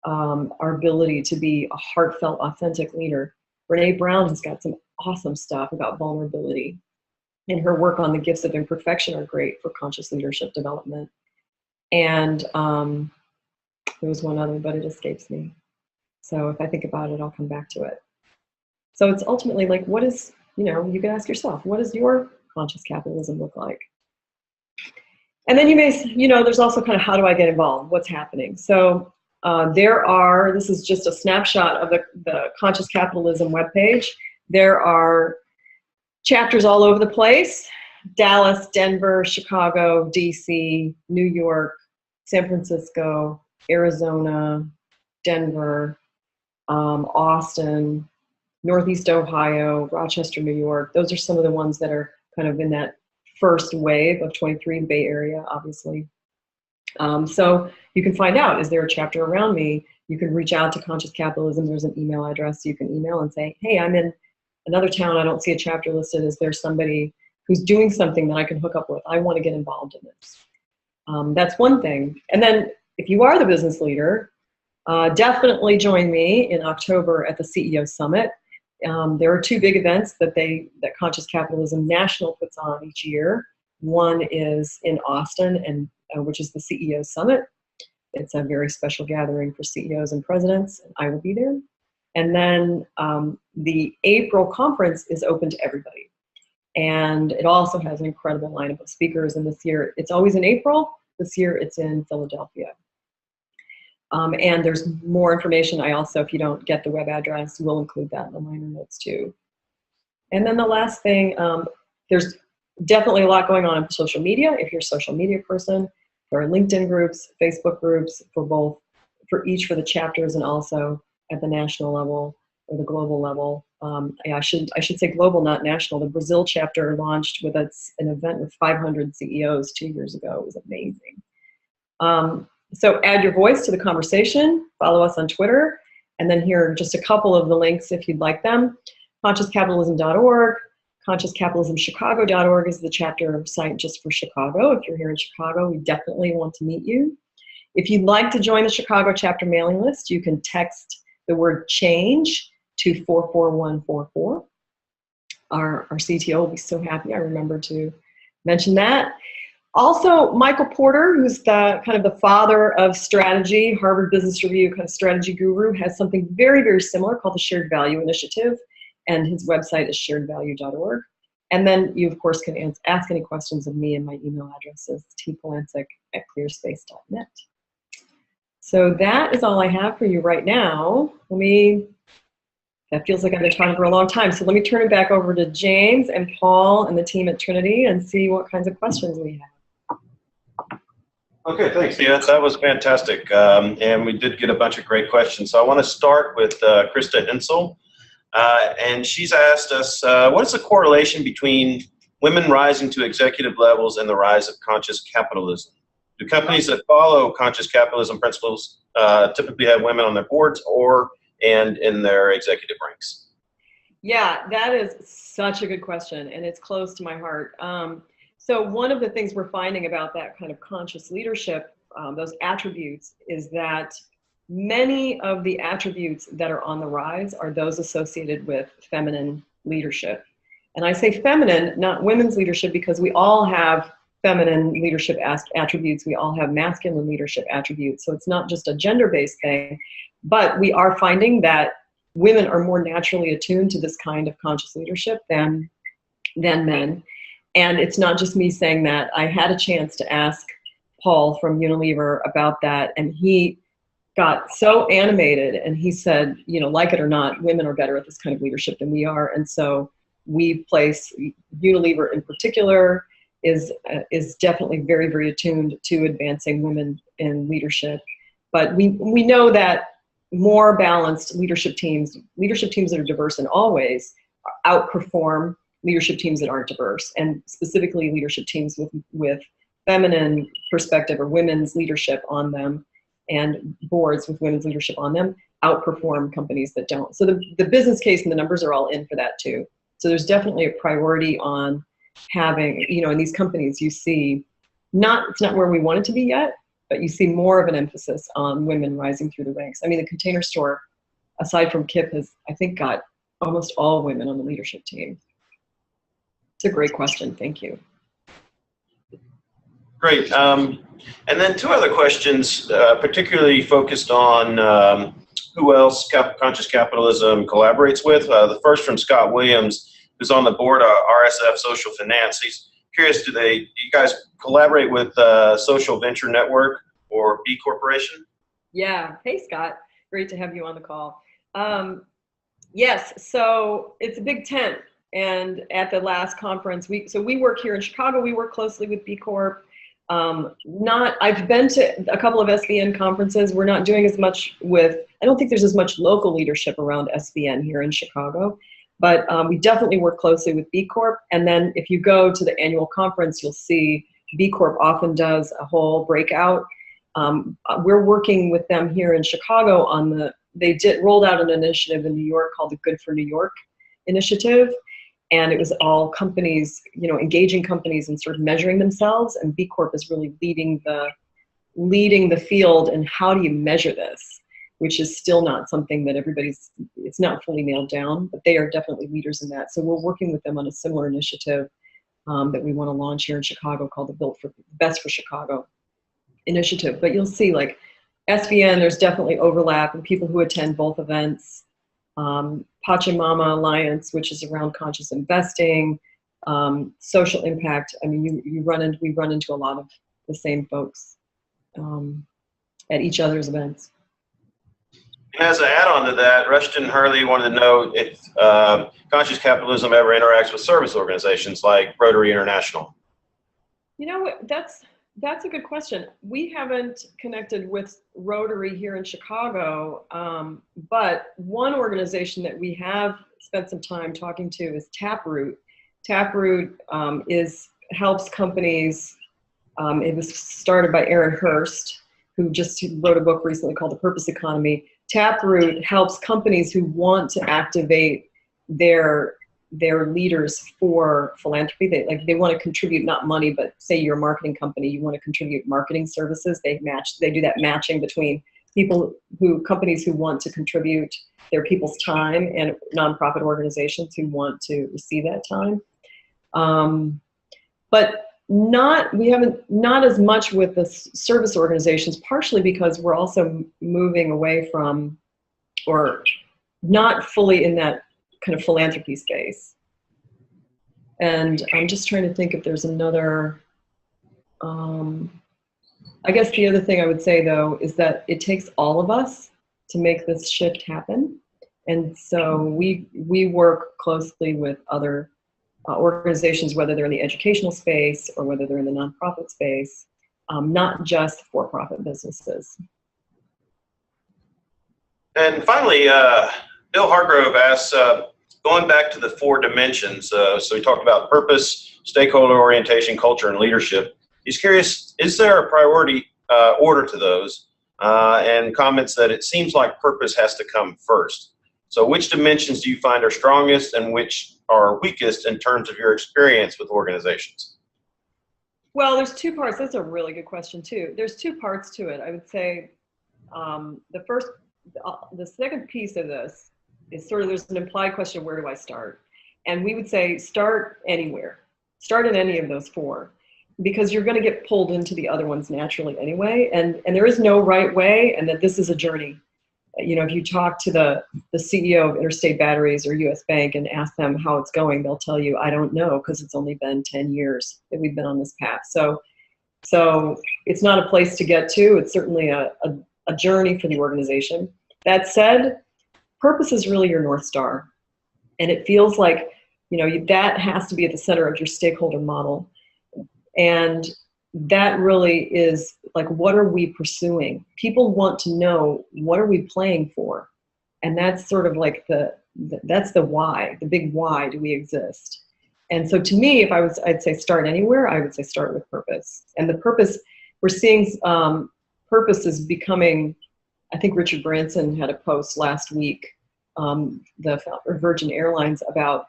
our ability to be a heartfelt, authentic leader. Brene Brown has got some awesome stuff about vulnerability, and her work on the gifts of imperfection are great for conscious leadership development. And there was one other, but it escapes me. So if I think about it, I'll come back to it. So it's ultimately like, what is, you can ask yourself, what does your conscious capitalism look like? And then you may, there's also kind of, how do I get involved? What's happening? So this is just a snapshot of the Conscious Capitalism webpage. There are chapters all over the place: Dallas, Denver, Chicago, DC, New York, San Francisco, Arizona, Denver, Austin, Northeast Ohio, Rochester, New York. Those are some of the ones that are kind of in that first wave of 23, Bay Area, obviously. So you can find out, is there a chapter around me? You can reach out to Conscious Capitalism. There's an email address you can email and say, hey, I'm in another town. I don't see a chapter listed. Is there somebody who's doing something that I can hook up with? I want to get involved in this. That's one thing. And then if you are the business leader, definitely join me in October at the CEO Summit. There are two big events that Conscious Capitalism National puts on each year. One is in Austin, and which is the CEO Summit. It's a very special gathering for CEOs and presidents, and I will be there. And then the April conference is open to everybody. And it also has an incredible lineup of speakers. And this year, it's always in April. This year, it's in Philadelphia. And there's more information. I also, if you don't get the web address, will include that in the liner notes too. And then the last thing, there's definitely a lot going on social media. If you're a social media person, there are LinkedIn groups, Facebook groups for the chapters, and also at the national level or the global level. I should say global, not national. The Brazil chapter launched with an event with 500 CEOs 2 years ago. It was amazing. So add your voice to the conversation, follow us on Twitter, and then here are just a couple of the links if you'd like them. ConsciousCapitalism.org, ConsciousCapitalismChicago.org is the chapter site just for Chicago. If you're here in Chicago, we definitely want to meet you. If you'd like to join the Chicago chapter mailing list, you can text the word change to 44144. Our CTO will be so happy I remembered to mention that. Also, Michael Porter, who's the kind of the father of strategy, Harvard Business Review kind of strategy guru, has something very, very similar called the Shared Value Initiative, and his website is sharedvalue.org. And then you, of course, can ask any questions of me, and my email address is tpolancic@clearspace.net. So that is all I have for you right now. That feels like I've been talking for a long time. So let me turn it back over to James and Paul and the team at Trinity and see what kinds of questions we have. Okay, thanks, Thea. That was fantastic. And we did get a bunch of great questions. So I want to start with Krista Hensel. And she's asked us, what is the correlation between women rising to executive levels and the rise of conscious capitalism? Do companies that follow conscious capitalism principles typically have women on their boards and in their executive ranks? Yeah, that is such a good question, and it's close to my heart. So one of the things we're finding about that kind of conscious leadership, those attributes, is that many of the attributes that are on the rise are those associated with feminine leadership. And I say feminine, not women's leadership, because we all have feminine leadership attributes. We all have masculine leadership attributes. So it's not just a gender-based thing, but we are finding that women are more naturally attuned to this kind of conscious leadership than men. And it's not just me saying that. I had a chance to ask Paul from Unilever about that, and he got so animated, and he said, you know, like it or not, women are better at this kind of leadership than we are. And so we place Unilever in particular is definitely very, very attuned to advancing women in leadership. But we know that more balanced leadership teams that are diverse in all ways outperform leadership teams that aren't diverse, and specifically leadership teams with feminine perspective or women's leadership on them, and boards with women's leadership on them outperform companies that don't. So the business case and the numbers are all in for that too. So there's definitely a priority on having, you know, in these companies you see, it's not where we want it to be yet, but you see more of an emphasis on women rising through the ranks. I mean, the Container Store, aside from Kip, has, I think, got almost all women on the leadership team. It's a great question, thank you. Great. And then two other questions, particularly focused on who else Conscious Capitalism collaborates with. The first from Scott Williams, who's on the board of RSF Social Finance. He's curious, do you guys collaborate with Social Venture Network or B Corporation? Yeah. Hey, Scott. Great to have you on the call. Yes. So it's a big tent. And at the last conference, we work here in Chicago. We work closely with B Corp. I've been to a couple of SVN conferences. We're not doing as much I don't think there's as much local leadership around SVN here in Chicago, but we definitely work closely with B Corp. And then if you go to the annual conference, you'll see B Corp often does a whole breakout. We're working with them here in Chicago they rolled out an initiative in New York called the Good for New York initiative. And it was all companies, you know, engaging companies and sort of measuring themselves. And B Corp is really leading the field. And how do you measure this? Which is still not something that it's not fully nailed down, but they are definitely leaders in that. So we're working with them on a similar initiative that we want to launch here in Chicago called the Best for Chicago initiative. But you'll see, like SVN, there's definitely overlap in people who attend both events. Pachamama Alliance, which is around conscious investing, social impact. I mean, we run into a lot of the same folks at each other's events. And as an add-on to that, Rushton Hurley wanted to know if Conscious Capitalism ever interacts with service organizations like Rotary International. You know what? That's a good question. We haven't connected with Rotary here in Chicago, but one organization that we have spent some time talking to is Taproot. Taproot helps companies. It was started by Aaron Hurst, who just wrote a book recently called The Purpose Economy. Taproot helps companies who want to activate their leaders for philanthropy. They want to contribute, not money, but say you're a marketing company, you want to contribute marketing services. They do that matching between companies who want to contribute their people's time and nonprofit organizations who want to receive that time. But we haven't as much with the service organizations, partially because we're also moving away from, or not fully in that kind of philanthropy space. And I'm just trying to think if there's another, I guess the other thing I would say though, is that it takes all of us to make this shift happen. And so we work closely with other organizations, whether they're in the educational space or whether they're in the nonprofit space, not just for-profit businesses. And finally, Bill Hargrove asks, going back to the 4 dimensions, so we talked about purpose, stakeholder orientation, culture, and leadership. He's curious, is there a priority order to those? And comments that it seems like purpose has to come first. So which dimensions do you find are strongest and which are weakest in terms of your experience with organizations? Well, there's 2 parts. That's a really good question too. There's 2 parts to it. I would say the second piece of this is sort of, there's an implied question, where do I start? And we would say start anywhere. Start in any of those 4, because you're going to get pulled into the other ones naturally anyway. And there is no right way, and that this is a journey. You know, if you talk to the CEO of Interstate Batteries or US Bank and ask them how it's going, they'll tell you, I don't know, because it's only been 10 years that we've been on this path. So it's not a place to get to. It's certainly a a journey for the organization. That said, purpose is really your North Star. And it feels like, that has to be at the center of your stakeholder model. And that really is like, what are we pursuing? People want to know, what are we playing for? And that's sort of like that's the why, the big why do we exist? And so to me, if I'd say start anywhere, I would say start with purpose. And the purpose, we're seeing purpose is becoming, I think Richard Branson had a post last week, the founder of Virgin Airlines, about,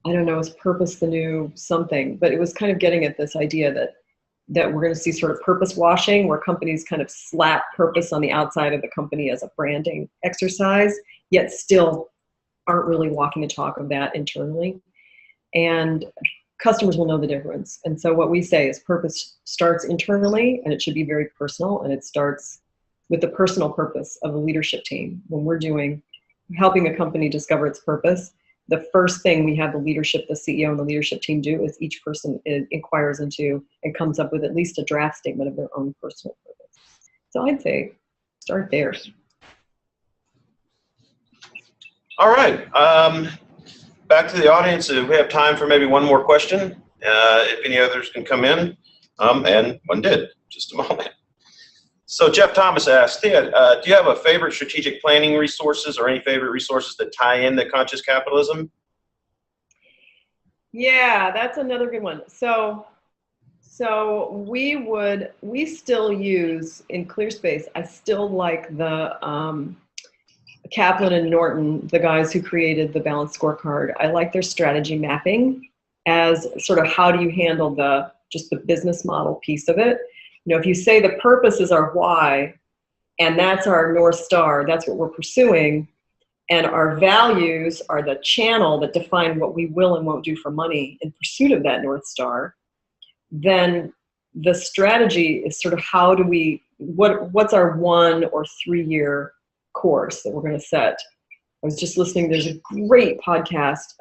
I don't know, is purpose the new something, but it was kind of getting at this idea that we're going to see sort of purpose washing, where companies kind of slap purpose on the outside of the company as a branding exercise, yet still aren't really walking the talk of that internally. And customers will know the difference. And so what we say is purpose starts internally, and it should be very personal, and it starts with the personal purpose of the leadership team. When we're helping a company discover its purpose, the first thing we have the leadership, the CEO and the leadership team do is each person inquires into and comes up with at least a draft statement of their own personal purpose. So I'd say start there. All right. Back to the audience. We have time for maybe one more question. If any others can come in. And one did. Just a moment. So Jeff Thomas asked, Thea, do you have a favorite strategic planning resources or any favorite resources that tie into conscious capitalism? Yeah, that's another good one. So we still use in ClearSpace, I still like the Kaplan and Norton, the guys who created the balanced scorecard. I like their strategy mapping as sort of how do you handle just the business model piece of it. If you say the purpose is our why, and that's our North Star, that's what we're pursuing, and our values are the channel that define what we will and won't do for money in pursuit of that North Star, then the strategy is sort of how do we, what's our 1 or 3 year course that we're going to set. I was just listening, there's a great podcast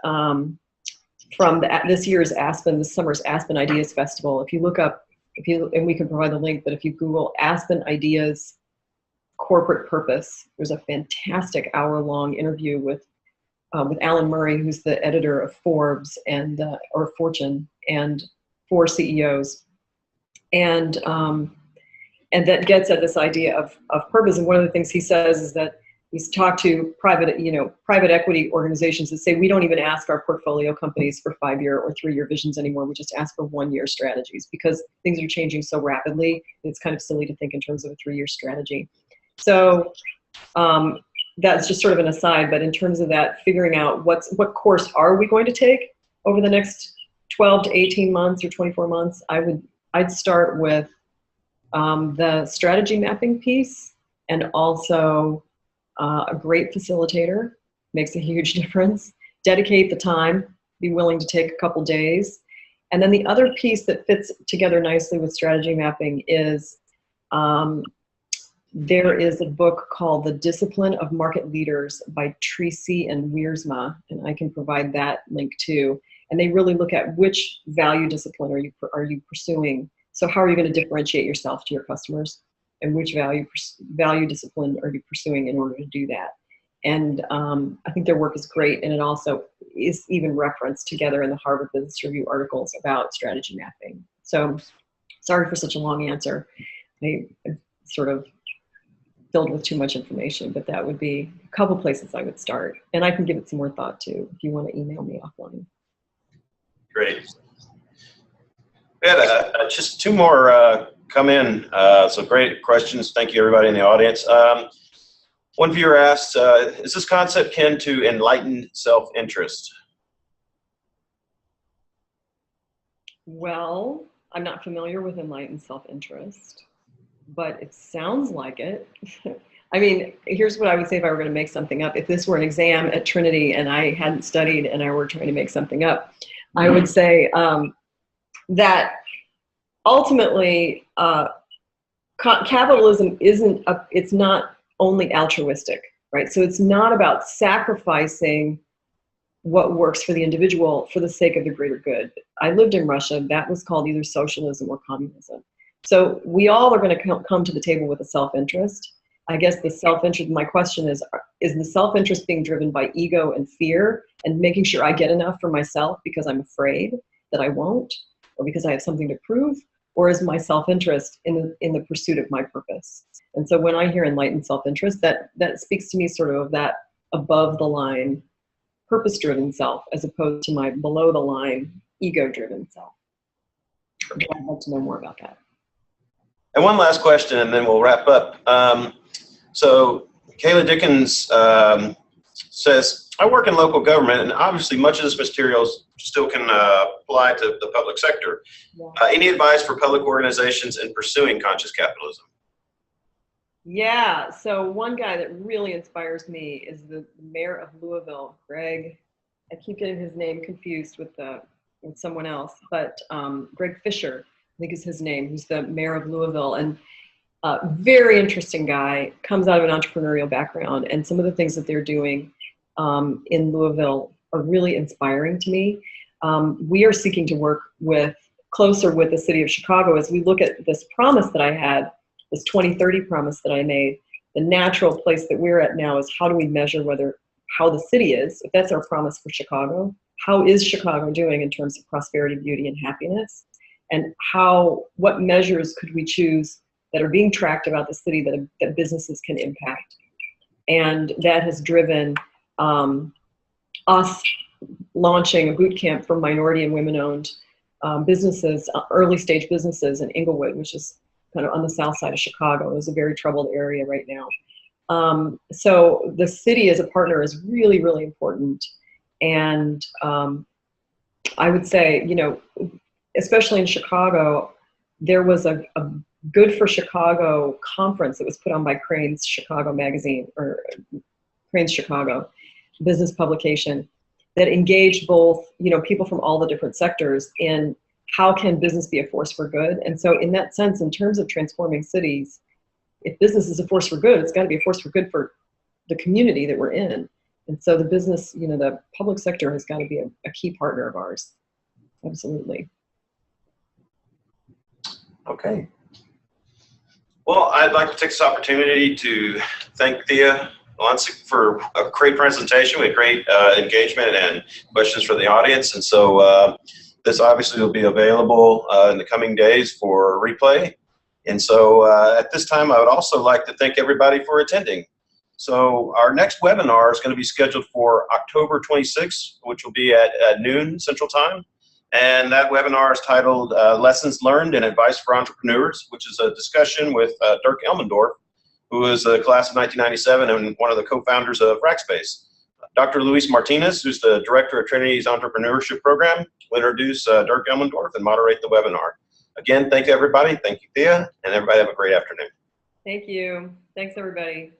from this summer's Aspen Ideas Festival. If you look up, and we can provide the link, but if you Google Aspen Ideas Corporate Purpose, there's a fantastic hour-long interview with Alan Murray, who's the editor of Forbes or Fortune, and 4 CEOs, and that gets at this idea of purpose. And one of the things he says is that he's talked to private equity organizations that say we don't even ask our portfolio companies for 5-year or 3-year visions anymore. We just ask for 1-year strategies because things are changing so rapidly. It's kind of silly to think in terms of a 3-year strategy. So that's just sort of an aside. But in terms of that, figuring out what course are we going to take over the next 12 to 18 months or 24 months, I'd start with the strategy mapping piece, and also a great facilitator makes a huge difference. Dedicate the time, be willing to take a couple days. And then the other piece that fits together nicely with strategy mapping is there is a book called The Discipline of Market Leaders by Tracy and Wiersma, and I can provide that link too. And they really look at which value discipline are you pursuing. So how are you going to differentiate yourself to your customers? And which value discipline are you pursuing in order to do that? And I think their work is great, and it also is even referenced together in the Harvard Business Review articles about strategy mapping. So sorry for such a long answer. I'm sort of filled with too much information, but that would be a couple places I would start. And I can give it some more thought too, if you want to email me offline. Great. We had just 2 more come in. So great questions. Thank you, everybody in the audience. One viewer asked, is this concept kin to enlightened self-interest? Well, I'm not familiar with enlightened self-interest, but it sounds like it. I mean, here's what I would say if I were going to make something up. If this were an exam at Trinity and I hadn't studied and I were trying to make something up, I would say that ultimately capitalism it's not only altruistic, right? So it's not about sacrificing what works for the individual for the sake of the greater good. I lived in Russia. That was called either socialism or communism. So we all are going to come to the table with a self-interest. I guess the self-interest, my question is the self-interest being driven by ego and fear and making sure I get enough for myself because I'm afraid that I won't, or because I have something to prove, or is my self-interest in the pursuit of my purpose? And so when I hear enlightened self-interest, that speaks to me sort of that above the line, purpose-driven self, as opposed to my below the line, ego-driven self. I'd like to know more about that. And one last question, and then we'll wrap up. So Kayla Dickens says, I work in local government, and obviously much of this material still can apply to the public sector. Yeah. Any advice for public organizations in pursuing conscious capitalism? Yeah, so one guy that really inspires me is the mayor of Louisville, Greg. I keep getting his name confused with someone else, but Greg Fisher, I think is his name, who's the mayor of Louisville, and very interesting guy, comes out of an entrepreneurial background, and some of the things that they're doing in Louisville are really inspiring to me. We are seeking to work closer with the city of Chicago as we look at this promise that I had, this 2030 promise that I made. The natural place that we're at now is how do we measure how the city is, if that's our promise for Chicago, how is Chicago doing in terms of prosperity, beauty, and happiness? And what measures could we choose that are being tracked about the city that businesses can impact? And that has driven us launching a boot camp for minority and women-owned businesses, early stage businesses in Inglewood, which is kind of on the south side of Chicago. It's a very troubled area right now. So the city as a partner is really, really important. And I would say, especially in Chicago, there was a Good for Chicago conference that was put on by Crane's Chicago magazine, or Crane's Chicago business publication, that engaged both, people from all the different sectors in how can business be a force for good. And so in that sense, in terms of transforming cities, if business is a force for good, it's got to be a force for good for the community that we're in. And so the business, the public sector has got to be a key partner of ours. Absolutely. Okay. Well, I'd like to take this opportunity to thank Thea Polancic for a great presentation with great engagement and questions for the audience. And so this obviously will be available in the coming days for replay. And so at this time, I would also like to thank everybody for attending. So our next webinar is going to be scheduled for October 26th, which will be at noon Central Time. And that webinar is titled Lessons Learned and Advice for Entrepreneurs, which is a discussion with Dirk Elmendorf, who is a class of 1997 and one of the co-founders of Rackspace. Dr. Luis Martinez, who's the director of Trinity's entrepreneurship program, will introduce Dirk Elmendorf and moderate the webinar. Again, thank you, everybody. Thank you, Thea, and everybody have a great afternoon. Thank you. Thanks, everybody.